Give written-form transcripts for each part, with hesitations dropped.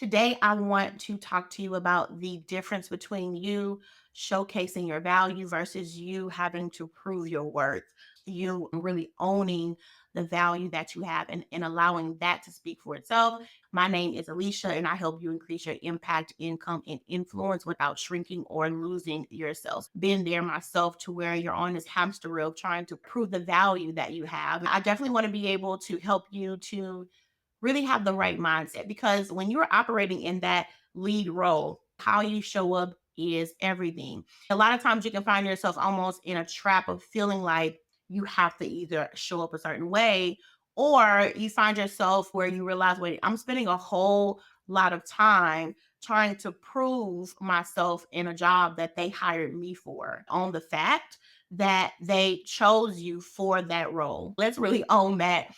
Today, I want to talk to you about the difference between you showcasing your value versus you having to prove your worth. You really owning the value that you have and allowing that to speak for itself. My name is Alicia, and I help you increase your impact, income, and influence without shrinking or losing yourself. Been there myself to where you're on this hamster wheel trying to prove the value that you have. I definitely want to be able to help you to really have the right mindset because when you're operating in that lead role, how you show up is everything. A lot of times you can find yourself almost in a trap of feeling like you have to either show up a certain way or you find yourself where you realize, wait, I'm spending a whole lot of time trying to prove myself in a job that they hired me for on the fact that they chose you for that role. Let's really own that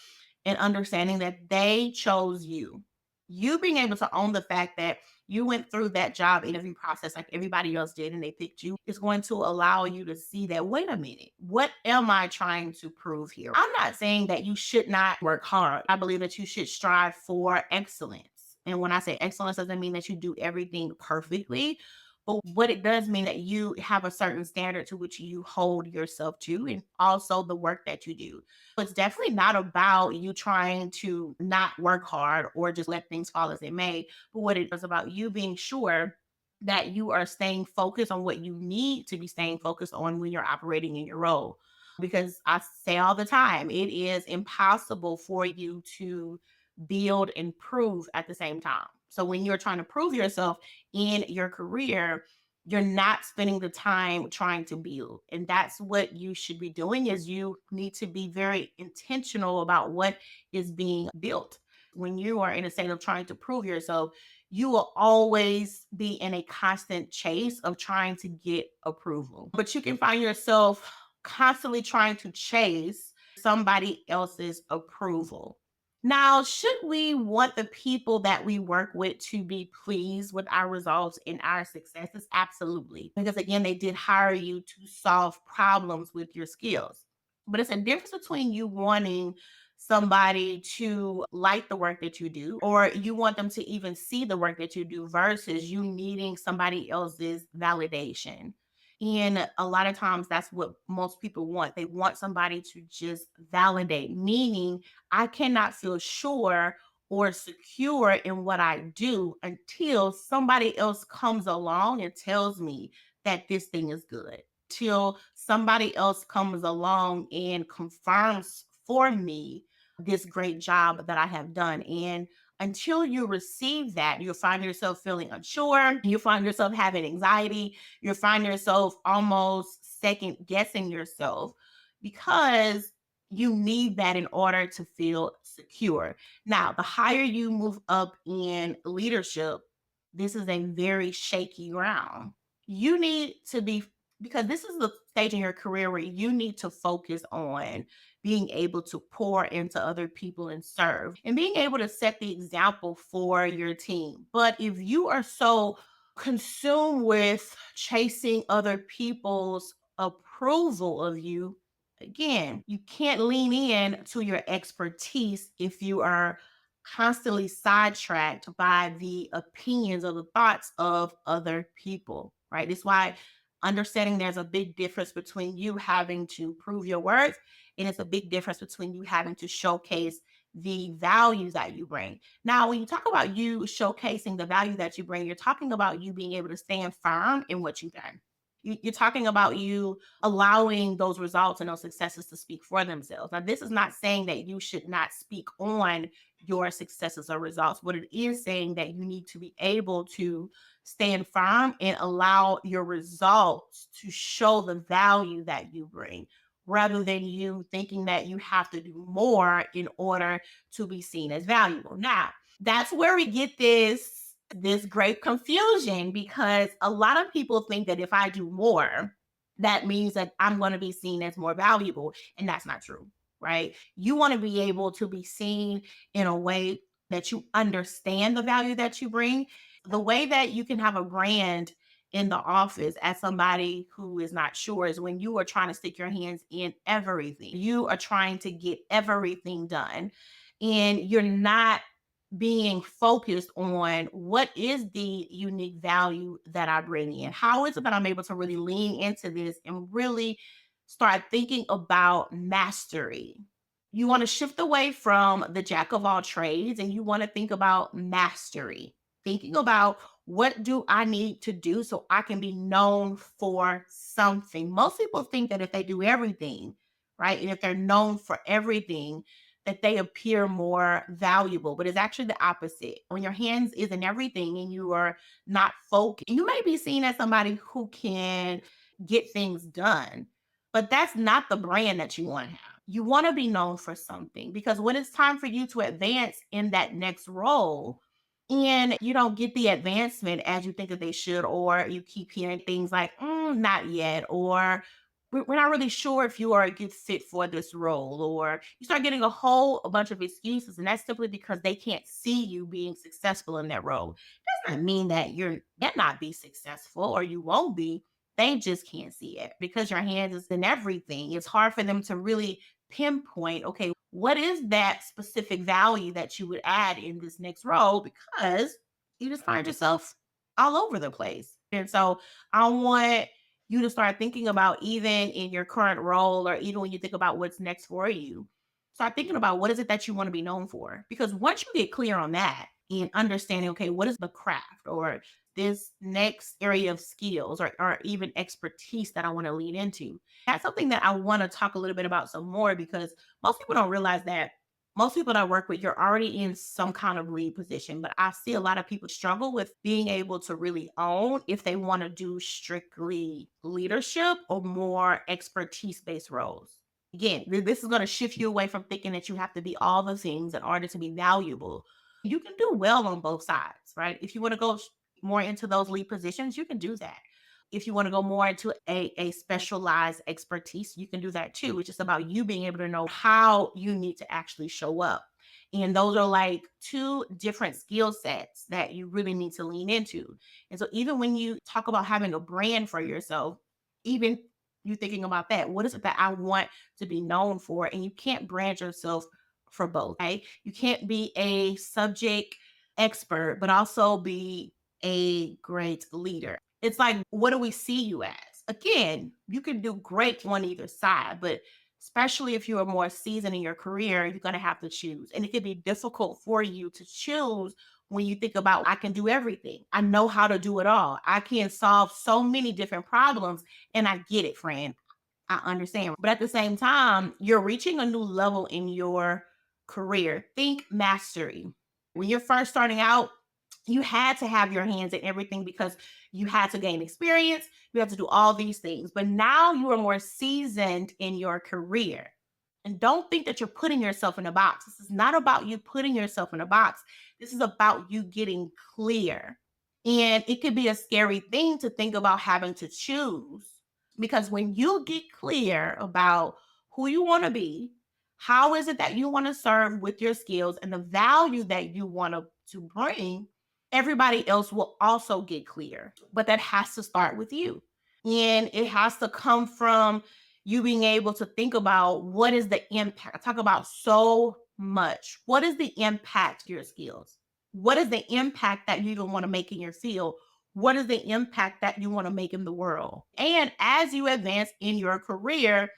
and understanding that they chose you. You being able to own the fact that you went through that job interview process like everybody else did and they picked you is going to allow you to see that, wait a minute, what am I trying to prove here? I'm not saying that you should not work hard. I believe that you should strive for excellence. And when I say excellence, doesn't mean that you do everything perfectly, but what it does mean that you have a certain standard to which you hold yourself to and also the work that you do. It's definitely not about you trying to not work hard or just let things fall as they may, but what it is about you being sure that you are staying focused on what you need to be staying focused on when you're operating in your role. Because I say all the time, it is impossible for you to build and prove at the same time. So when you're trying to prove yourself in your career, you're not spending the time trying to build. And that's what you should be doing is you need to be very intentional about what is being built. When you are in a state of trying to prove yourself, you will always be in a constant chase of trying to get approval. But you can find yourself constantly trying to chase somebody else's approval. Now, should we want the people that we work with to be pleased with our results and our successes? Absolutely. Because again, they did hire you to solve problems with your skills. But it's a difference between you wanting somebody to like the work that you do, or you want them to even see the work that you do versus you needing somebody else's validation. And a lot of times that's what most people want. They want somebody to just validate, meaning I cannot feel sure or secure in what I do until somebody else comes along and tells me that this thing is good. Till somebody else comes along and confirms for me this great job that I have done. And until you receive that, you'll find yourself feeling unsure. You find yourself having anxiety. You find yourself almost second guessing yourself because you need that in order to feel secure. Now, the higher you move up in leadership, this is a very shaky ground. You need to be, because this is the stage in your career where you need to focus on being able to pour into other people and serve and being able to set the example for your team. But if you are so consumed with chasing other people's approval of you, again, you can't lean in to your expertise if you are constantly sidetracked by the opinions or the thoughts of other people, right? It's why understanding there's a big difference between you having to prove your worth and it's a big difference between you having to showcase the values that you bring. Now, when you talk about you showcasing the value that you bring, you're talking about you being able to stand firm in what you've done. You're talking about you allowing those results and those successes to speak for themselves. Now, this is not saying that you should not speak on your successes or results, but it is saying that you need to be able to stand firm and allow your results to show the value that you bring rather than you thinking that you have to do more in order to be seen as valuable. Now, that's where we get this great confusion because a lot of people think that if I do more, that means that I'm going to be seen as more valuable, and that's not true, right? You want to be able to be seen in a way that you understand the value that you bring. The way that you can have a brand in the office as somebody who is not sure is when you are trying to stick your hands in everything. You are trying to get everything done and you're not being focused on what is the unique value that I bring in? How is it that I'm able to really lean into this and really start thinking about mastery? You want to shift away from the jack of all trades and you want to think about mastery. Thinking about what do I need to do so I can be known for something. Most people think that if they do everything, right, and if they're known for everything, that they appear more valuable, but it's actually the opposite. When your hands is in everything and you are not focused, you may be seen as somebody who can get things done, but that's not the brand that you want to have. You want to be known for something because when it's time for you to advance in that next role, and you don't get the advancement as you think that they should, or you keep hearing things like, not yet, or we're not really sure if you are a good fit for this role, or you start getting a bunch of excuses, and that's simply because they can't see you being successful in that role. Doesn't mean that you're cannot be successful or you won't be. They just can't see it because your hands is in everything. It's hard for them to really pinpoint, okay, what is that specific value that you would add in this next role because you just find yourself all over the place. And so I want you to start thinking about, even in your current role or even when you think about what's next for you, start thinking about what is it that you want to be known for. Because once you get clear on that and understanding, okay, what is the craft or this next area of skills or even expertise that I want to lean into, that's something that I want to talk a little bit about some more because most people don't realize that most people that I work with, you're already in some kind of lead position, but I see a lot of people struggle with being able to really own if they want to do strictly leadership or more expertise based roles. Again, this is going to shift you away from thinking that you have to be all the things in order to be valuable. You can do well on both sides, right? If you want to go more into those lead positions, you can do that. If you want to go more into a specialized expertise, you can do that too. It's just about you being able to know how you need to actually show up. And those are like two different skill sets that you really need to lean into. And so, even when you talk about having a brand for yourself, even you thinking about that, what is it that I want to be known for? And you can't brand yourself for both, right? You can't be a subject expert, but also be a great leader. It's like, what do we see you as? Again, you can do great on either side, but especially if you are more seasoned in your career, you're going to have to choose. And it can be difficult for you to choose when you think about, I can do everything. I know how to do it all. I can solve so many different problems. And I get it, friend. I understand. But at the same time, you're reaching a new level in your career. Think mastery. When you're first starting out, you had to have your hands in everything because you had to gain experience. You had to do all these things. But now you are more seasoned in your career. And don't think that you're putting yourself in a box. This is not about you putting yourself in a box. This is about you getting clear. And it could be a scary thing to think about having to choose because when you get clear about who you want to be, how is it that you want to serve with your skills and the value that you want to bring, everybody else will also get clear. But that has to start with you. And it has to come from you being able to think about what is the impact. I talk about so much. What is the impact to your skills? What is the impact that you even want to make in your field? What is the impact that you want to make in the world? And as you advance in your career,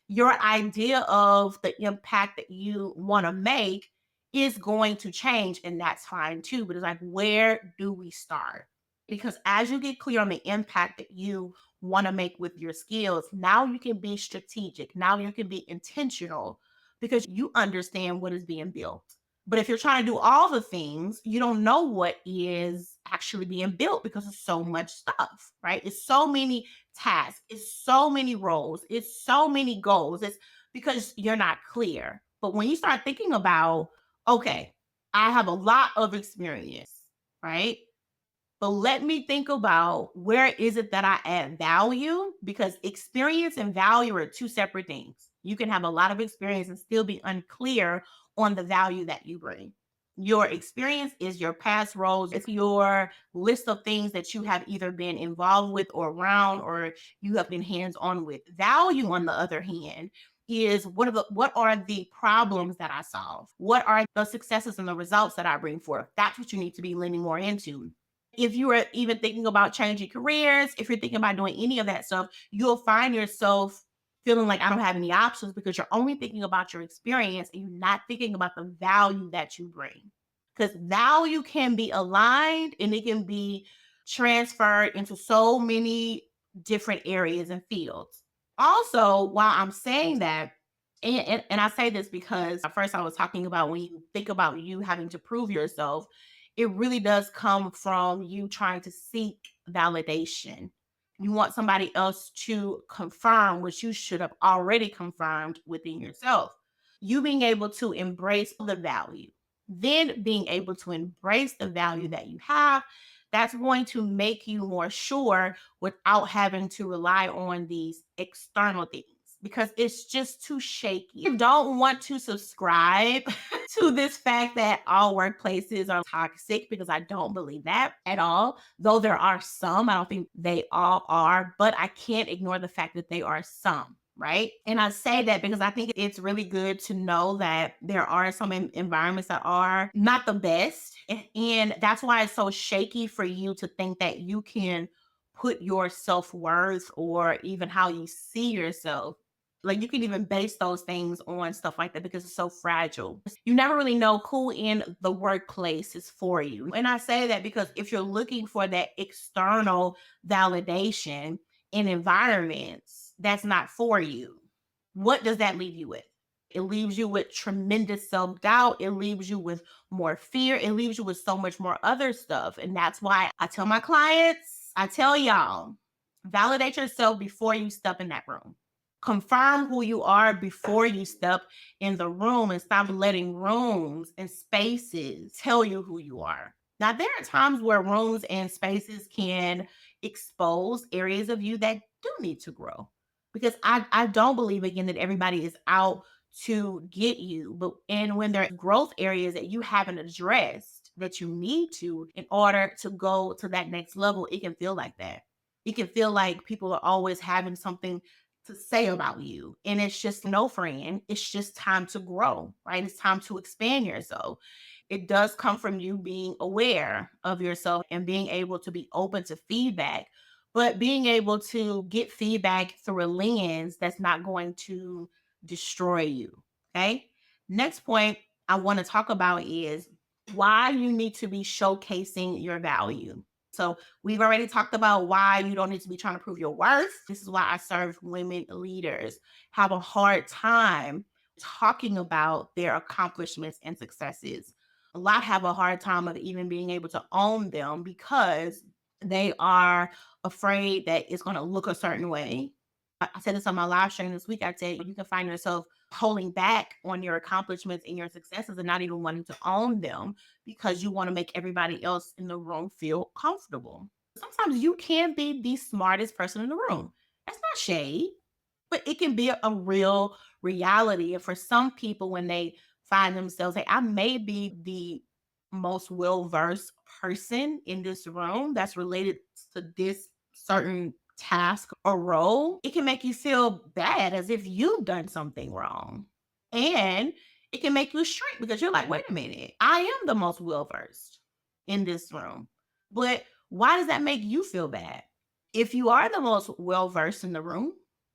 your idea of the impact that you want to make is going to change, and that's fine too. But it's like, where do we start? Because as you get clear on the impact that you want to make with your skills, now you can be strategic. Now you can be intentional because you understand what is being built. But if you're trying to do all the things, you don't know what is actually being built because it's so much stuff, right? It's so many tasks, it's so many roles, it's so many goals. It's because you're not clear. But when you start thinking about, okay, I have a lot of experience, right? But let me think about where is it that I add value, because experience and value are two separate things. You can have a lot of experience and still be unclear on the value that you bring. Your experience is your past roles, it's your list of things that you have either been involved with or around or you have been hands on with. Value, on the other hand, is what are the problems that I solve? What are the successes and the results that I bring forth? That's what you need to be leaning more into. If you are even thinking about changing careers, if you're thinking about doing any of that stuff, you'll find yourself feeling like I don't have any options because you're only thinking about your experience and you're not thinking about the value that you bring. Because value can be aligned and it can be transferred into so many different areas and fields. Also, while I'm saying that, and I say this because at first I was talking about when you think about you having to prove yourself, it really does come from you trying to seek validation. You want somebody else to confirm what you should have already confirmed within yourself. You being able to embrace the value, then being able to embrace the value that you have, that's going to make you more sure without having to rely on these external things because it's just too shaky. I don't want to subscribe to this fact that all workplaces are toxic because I don't believe that at all. Though there are some, I don't think they all are, but I can't ignore the fact that they are some. Right. And I say that because I think it's really good to know that there are some environments that are not the best. And that's why it's so shaky for you to think that you can put your self worth or even how you see yourself, like you can even base those things on stuff like that because it's so fragile. You never really know who in the workplace is for you. And I say that because if you're looking for that external validation in environments that's not for you, what does that leave you with? It leaves you with tremendous self doubt. It leaves you with more fear. It leaves you with so much more other stuff. And that's why I tell my clients, I tell y'all, validate yourself before you step in that room. Confirm who you are before you step in the room and stop letting rooms and spaces tell you who you are. Now, there are times where rooms and spaces can expose areas of you that do need to grow because I don't believe again that everybody is out to get you, but and when there are growth areas that you haven't addressed that you need to in order to go to that next level, it can feel like that. It can feel like people are always having something to say about you. And it's just no, friend. It's just time to grow, right? It's time to expand yourself. It does come from you being aware of yourself and being able to be open to feedback, but being able to get feedback through a lens that's not going to destroy you. Okay. Next point I want to talk about is why you need to be showcasing your value. So we've already talked about why you don't need to be trying to prove your worth. This is why I serve women leaders have a hard time talking about their accomplishments and successes. A lot have a hard time of even being able to own them because they are afraid that it's going to look a certain way. I said this on my live stream this week. I said you can find yourself holding back on your accomplishments and your successes and not even wanting to own them because you want to make everybody else in the room feel comfortable. Sometimes you can be the smartest person in the room. That's not shade, but it can be a real reality. And for some people, when they find themselves, hey, I may be the most well versed person in this room that's related to this certain task or role, it can make you feel bad as if you've done something wrong. And it can make you shrink because you're like, wait a minute, I am the most well versed in this room. But why does that make you feel bad? If you are the most well versed in the room,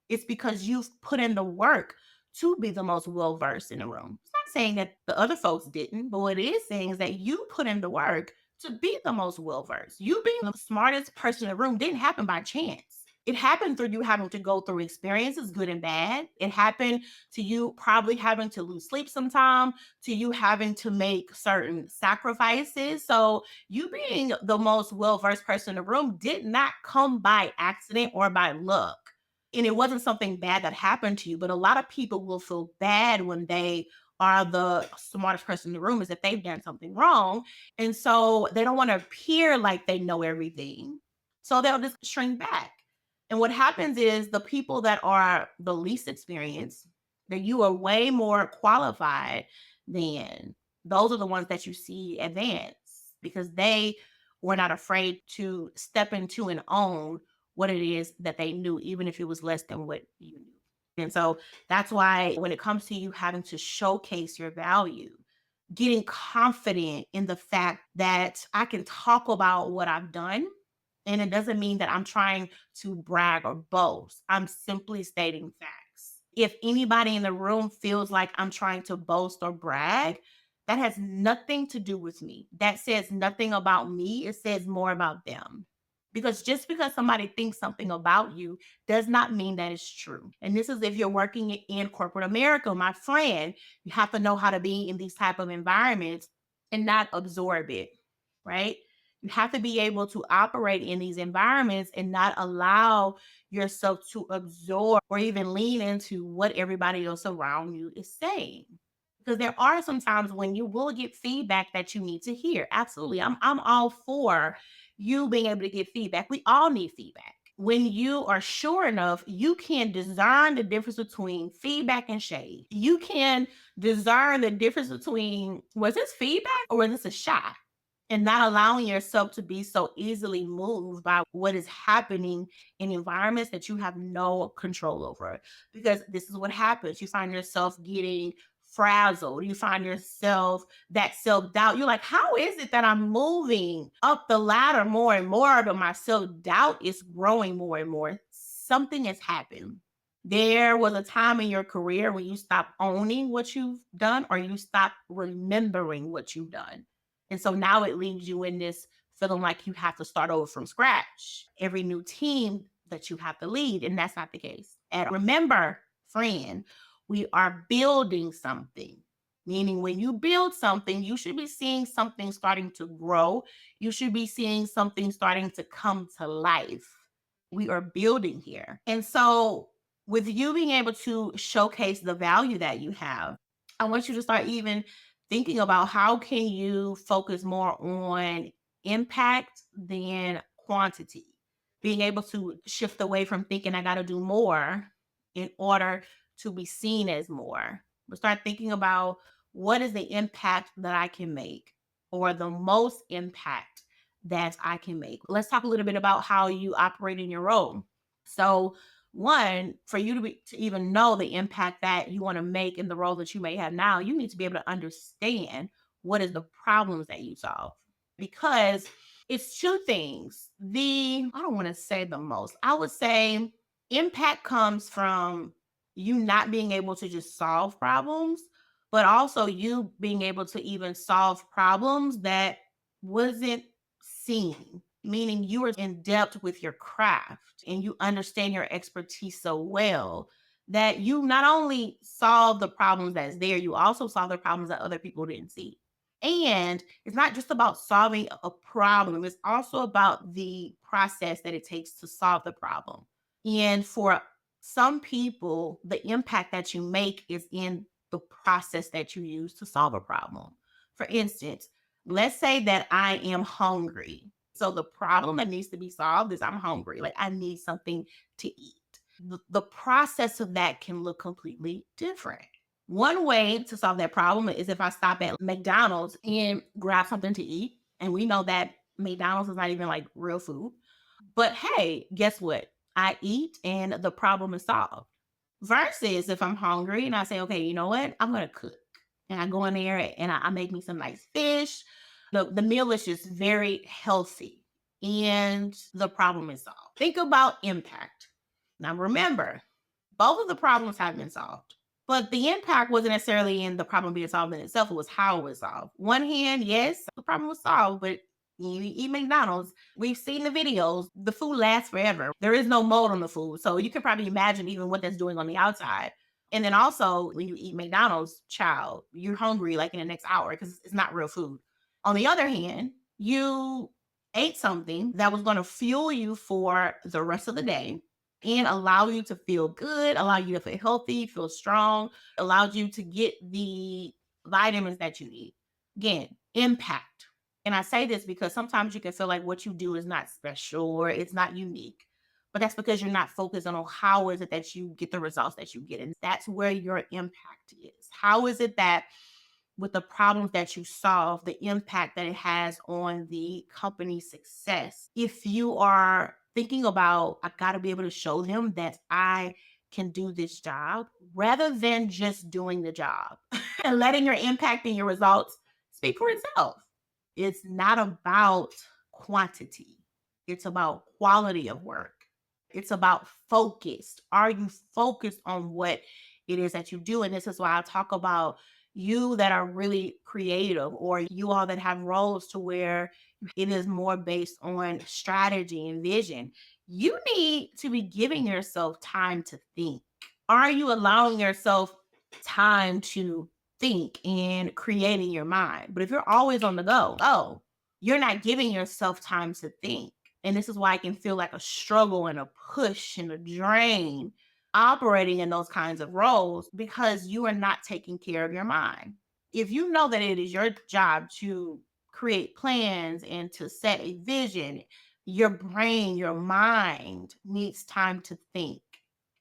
it's because you've put in the work to be the most well versed in the room. It's not saying that the other folks didn't, but what it is saying is that you put in the work to be the most well versed. You being the smartest person in the room didn't happen by chance. It happened through you having to go through experiences, good and bad. It happened to you probably having to lose sleep sometime, to you having to make certain sacrifices. So, you being the most well versed person in the room did not come by accident or by luck. And it wasn't something bad that happened to you, but a lot of people will feel bad when they are the smartest person in the room as if they've done something wrong. And so they don't want to appear like they know everything. So they'll just shrink back. And what happens is the people that are the least experienced, that you are way more qualified than, those are the ones that you see advance because they were not afraid to step into and own what it is that they knew, even if it was less than what you knew. And so that's why when it comes to you having to showcase your value, getting confident in the fact that I can talk about what I've done. And it doesn't mean that I'm trying to brag or boast. I'm simply stating facts. If anybody in the room feels like I'm trying to boast or brag, that has nothing to do with me. That says nothing about me. It says more about them. Because just because somebody thinks something about you does not mean that it's true. And this is if you're working in corporate America, my friend, you have to know how to be in these type of environments and not absorb it, right? You have to be able to operate in these environments and not allow yourself to absorb or even lean into what everybody else around you is saying. Because there are some times when you will get feedback that you need to hear. Absolutely. I'm all for you being able to get feedback. We all need feedback. When you are sure enough, you can discern the difference between feedback and shade. You can discern the difference between, was this feedback or was this a shot? And not allowing yourself to be so easily moved by what is happening in environments that you have no control over. Because this is what happens. You find yourself getting frazzled. You find yourself that self doubt. You're like, how is it that I'm moving up the ladder more and more, but my self doubt is growing more and more? Something has happened. There was a time in your career when you stopped owning what you've done or you stopped remembering what you've done. And so now it leaves you in this feeling like you have to start over from scratch. Every new team that you have to lead, and that's not the case. And remember, friend, we are building something. Meaning, when you build something, you should be seeing something starting to grow. You should be seeing something starting to come to life. We are building here. And so, with you being able to showcase the value that you have, I want you to start even thinking about how can you focus more on impact than quantity. Being able to shift away from thinking I got to do more in order to be seen as more. But start thinking about what is the impact that I can make or the most impact that I can make. Let's talk a little bit about how you operate in your role. So, one, for you to even know the impact that you want to make in the role that you may have now, you need to be able to understand what is the problems that you solve. Because it's two things. I don't want to say the most, I would say impact comes from you not being able to just solve problems, but also you being able to even solve problems that wasn't seen, meaning you are in depth with your craft and you understand your expertise so well that you not only solve the problems that's there, you also solve the problems that other people didn't see. And it's not just about solving a problem, it's also about the process that it takes to solve the problem. And for some people, the impact that you make is in the process that you use to solve a problem. For instance, let's say that I am hungry. So the problem that needs to be solved is I'm hungry. Like I need something to eat. The process of that can look completely different. One way to solve that problem is if I stop at McDonald's and grab something to eat. And we know that McDonald's is not even like real food. But hey, guess what? I eat and the problem is solved. Versus if I'm hungry and I say, okay, you know what? I'm going to cook. And I go in there and I make me some nice fish. The meal is just very healthy and the problem is solved. Think about impact. Now, remember, both of the problems have been solved. But the impact wasn't necessarily in the problem being solved in itself, it was how it was solved. One hand, yes, the problem was solved, but you eat McDonald's, we've seen the videos, the food lasts forever. There is no mold on the food. So you can probably imagine even what that's doing on the outside. And then also, when you eat McDonald's, child, you're hungry like in the next hour because it's not real food. On the other hand, you ate something that was going to fuel you for the rest of the day and allow you to feel good, allow you to feel healthy, feel strong, allows you to get the vitamins that you need. Again, impact. And I say this because sometimes you can feel like what you do is not special or it's not unique. But that's because you're not focused on how is it that you get the results that you get. And that's where your impact is. How is it that with the problems that you solve, the impact that it has on the company's success. If you are thinking about, I got to be able to show them that I can do this job rather than just doing the job and letting your impact and your results speak for itself. It's not about quantity, it's about quality of work. It's about focused. Are you focused on what it is that you do? And this is why I talk about you that are really creative, or you all that have roles to where it is more based on strategy and vision. You need to be giving yourself time to think. Are you allowing yourself time to think and create in your mind? But if you're always on the go, you're not giving yourself time to think. And this is why it can feel like a struggle and a push and a drain operating in those kinds of roles, because you are not taking care of your mind. If you know that it is your job to create plans and to set a vision, your brain, your mind needs time to think.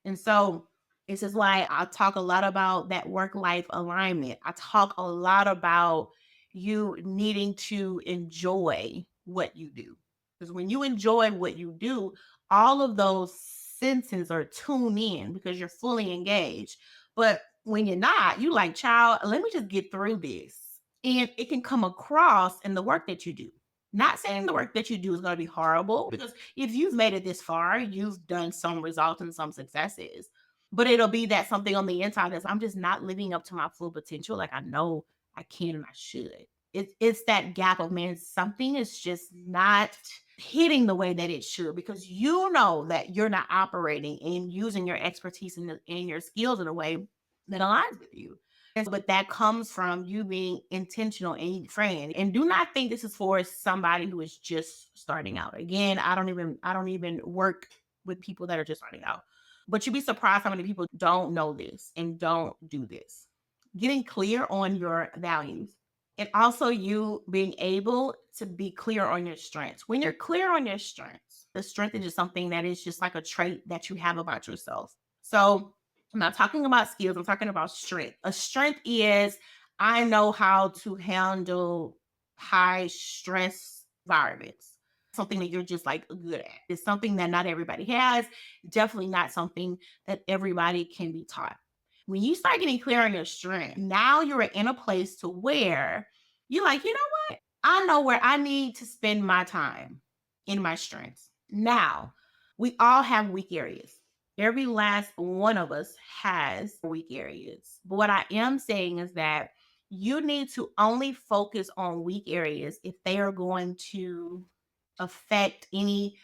And so this is why I talk a lot about that work life alignment. I talk a lot about you needing to enjoy what you do. Because when you enjoy what you do, all of those senses are tuned in because you're fully engaged. But when you're not, you like, child, let me just get through this. And it can come across in the work that you do. Not saying the work that you do is going to be horrible, because if you've made it this far, you've done some results and some successes. But it'll be that something on the inside that's, I'm just not living up to my full potential. Like, I know I can and I should. It's that gap of, man, something is just not hitting the way that it should, because you know that you're not operating and using your expertise and your skills in a way that aligns with you. But that comes from you being intentional and friend. And do not think this is for somebody who is just starting out. Again, I don't even work with people that are just starting out. But you'd be surprised how many people don't know this and don't do this. Getting clear on your values, and also you being able to be clear on your strengths. When you're clear on your strengths, the strength is just something that is just like a trait that you have about yourself. So I'm not talking about skills, I'm talking about strength. A strength is, I know how to handle high stress environments. Something that you're just like good at. It's something that not everybody has, definitely not something that everybody can be taught. When you start getting clear on your strength, now you're in a place to where you're like, you know what? I know where I need to spend my time in my strengths. Now, we all have weak areas. Every last one of us has weak areas. But what I am saying is that you need to only focus on weak areas if they are going to affect any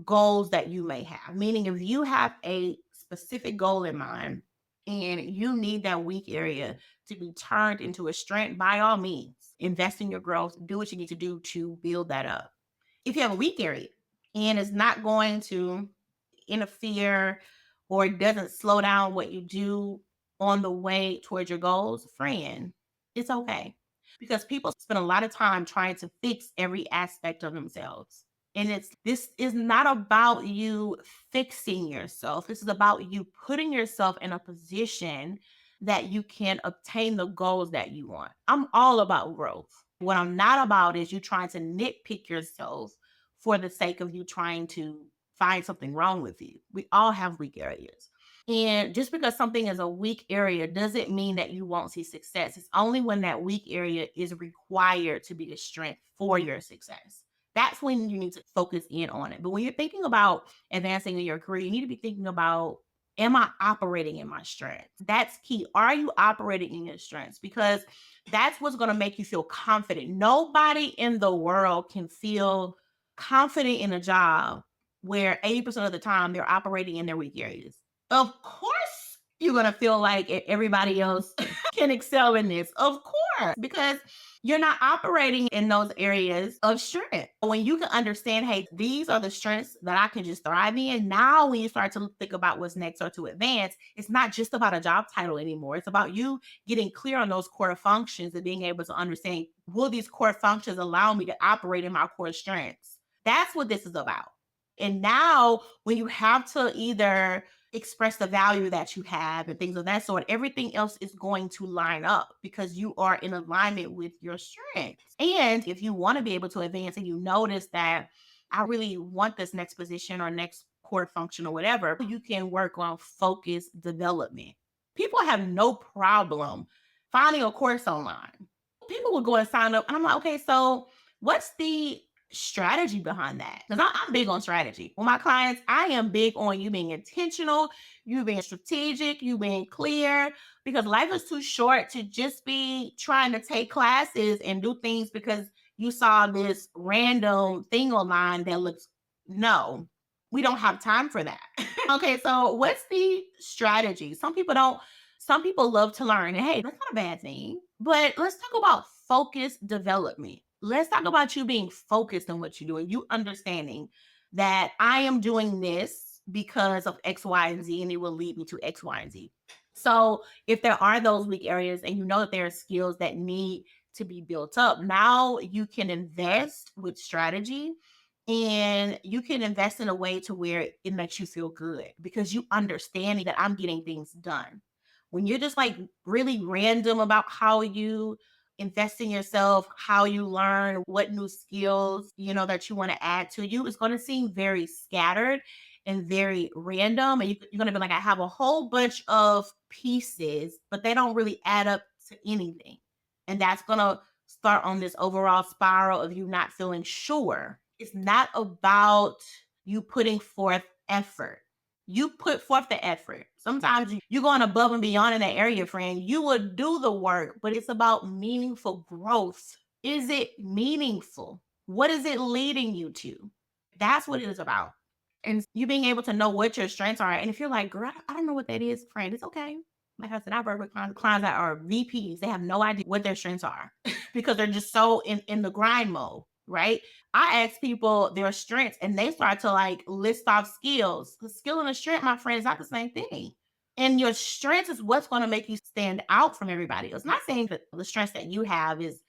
goals that you may have. Meaning, if you have a specific goal in mind and you need that weak area to be turned into a strength, by all means, invest in your growth, do what you need to do to build that up. If you have a weak area and it's not going to interfere or it doesn't slow down what you do on the way towards your goals, friend, it's okay. Because people spend a lot of time trying to fix every aspect of themselves. And this is not about you fixing yourself. This is about you putting yourself in a position that you can obtain the goals that you want. I'm all about growth. What I'm not about is you trying to nitpick yourself for the sake of you trying to find something wrong with you. We all have weak areas. And just because something is a weak area doesn't mean that you won't see success. It's only when that weak area is required to be a strength for your success. That's when you need to focus in on it. But when you're thinking about advancing in your career, you need to be thinking about, am I operating in my strengths? That's key. Are you operating in your strengths? Because that's what's going to make you feel confident. Nobody in the world can feel confident in a job where 80% of the time they're operating in their weak areas. Of course, you're going to feel like everybody else can excel in this. Of course, because you're not operating in those areas of strength. When you can understand, hey, these are the strengths that I can just thrive in. Now, when you start to think about what's next or to advance, it's not just about a job title anymore. It's about you getting clear on those core functions and being able to understand, will these core functions allow me to operate in my core strengths? That's what this is about. And now, when you have to either express the value that you have and things of that sort, everything else is going to line up because you are in alignment with your strengths. And if you want to be able to advance and you notice that I really want this next position or next core function or whatever, you can work on focus development. People have no problem finding a course online. People will go and sign up, and I'm like, okay, so what's the strategy behind that? Because I'm big on strategy. With my clients, I am big on you being intentional, you being strategic, you being clear, because life is too short to just be trying to take classes and do things because you saw this random thing online that looks, no, we don't have time for that. Okay, so what's the strategy? Some people love to learn, and hey, that's not a bad thing. But let's talk about focus development. Let's talk about you being focused on what you're doing, you understanding that I am doing this because of X, Y, and Z, and it will lead me to X, Y, and Z. So if there are those weak areas and you know that there are skills that need to be built up, now you can invest with strategy, and you can invest in a way to where it makes you feel good because you understanding that I'm getting things done. When you're just like really random about how you invest in yourself, how you learn, what new skills, that you want to add to you, it's going to seem very scattered and very random. And you're going to be like, I have a whole bunch of pieces, but they don't really add up to anything. And that's going to start on this overall spiral of you not feeling sure. It's not about you putting forth effort. You put forth the effort. Sometimes you're going above and beyond in that area, friend. You would do the work, but it's about meaningful growth. Is it meaningful? What is it leading you to? That's what it is about. And you being able to know what your strengths are. And if you're like, girl, I don't know what that is, friend, it's okay. Like I said, I've worked with clients that are VPs. They have no idea what their strengths are because they're just so in the grind mode, right? I ask people their strengths and they start to like list off skills. The skill and the strength, my friend, is not the same thing. And your strength is what's going to make you stand out from everybody else. Not saying that the strengths that you have is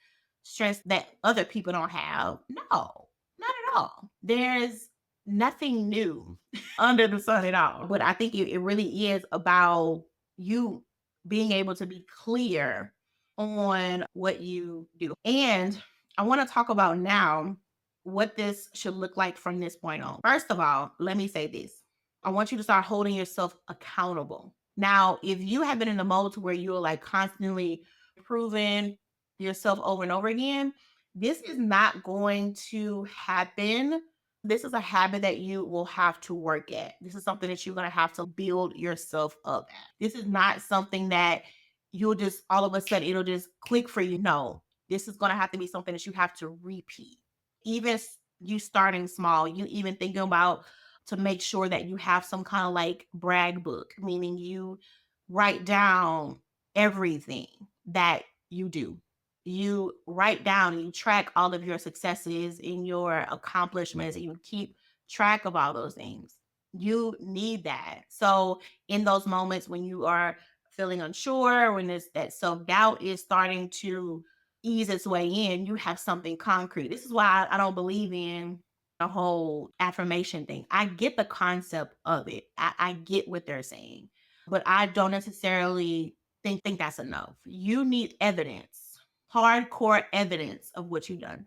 strengths that other people don't have. No, not at all. There's nothing new under the sun at all. But I think it really is about you being able to be clear on what you do. And I want to talk about now what this should look like from this point on. First of all, let me say this. I want you to start holding yourself accountable. Now, if you have been in the mode to where you're like constantly proving yourself over and over again, this is not going to happen. This is a habit that you will have to work at. This is something that you're going to have to build yourself up at. This is not something that you'll just all of a sudden it'll just click for you. No, this is going to have to be something that you have to repeat. Even you starting small, you even thinking about to make sure that you have some kind of like brag book, meaning you write down everything that you do. You write down and you track all of your successes and your accomplishments, and you keep track of all those things. You need that. So in those moments when you are feeling unsure, when this that self-doubt is starting to ease its way in, you have something concrete. This is why I don't believe in the whole affirmation thing. I get the concept of it. I get what they're saying, but I don't necessarily think that's enough. You need evidence, hardcore evidence of what you've done.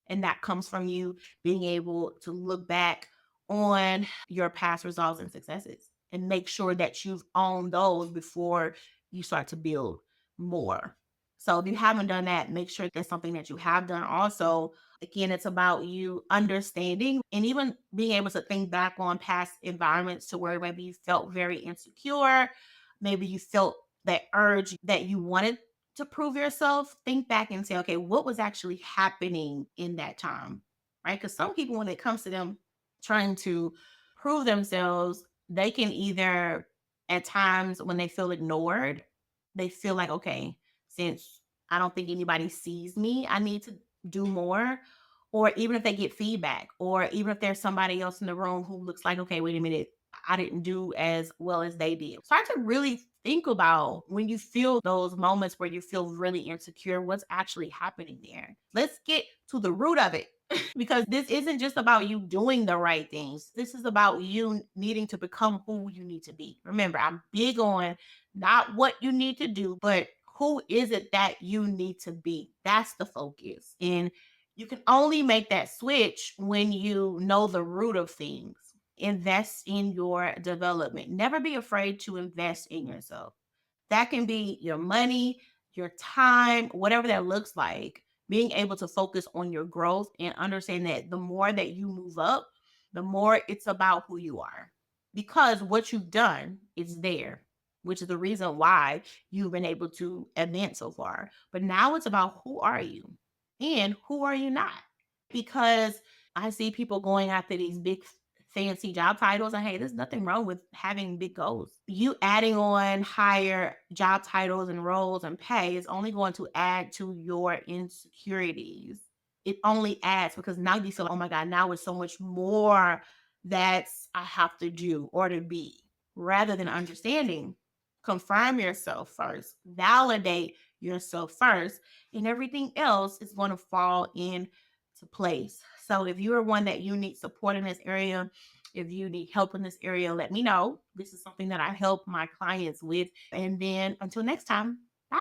And that comes from you being able to look back on your past results and successes and make sure that you've owned those before you start to build more. So if you haven't done that, make sure that's something that you have done. Also, again, it's about you understanding and even being able to think back on past environments to where maybe you felt very insecure. Maybe you felt that urge that you wanted to prove yourself. Think back and say, okay, what was actually happening in that time? Right? Because some people, when it comes to them trying to prove themselves, they can either at times when they feel ignored, they feel like, okay, since I don't think anybody sees me, I need to do more. Or even if they get feedback, or even if there's somebody else in the room who looks like, okay, wait a minute, I didn't do as well as they did. Start to really think about when you feel those moments where you feel really insecure, what's actually happening there. Let's get to the root of it. Because this isn't just about you doing the right things. This is about you needing to become who you need to be. Remember, I'm big on not what you need to do, but who is it that you need to be? That's the focus. And you can only make that switch when you know the root of things. Invest in your development. Never be afraid to invest in yourself. That can be your money, your time, whatever that looks like. Being able to focus on your growth and understand that the more that you move up, the more it's about who you are. Because what you've done is there, which is the reason why you've been able to advance so far. But now it's about who are you and who are you not? Because I see people going after these big fancy job titles, and hey, there's nothing wrong with having big goals. You adding on higher job titles and roles and pay is only going to add to your insecurities. It only adds because now you feel, oh my God, now it's so much more that I have to do or to be, rather than understanding. Confirm yourself first, validate yourself first, and everything else is going to fall into place. So if you are one that you need support in this area, if you need help in this area, let me know. This is something that I help my clients with. And then until next time.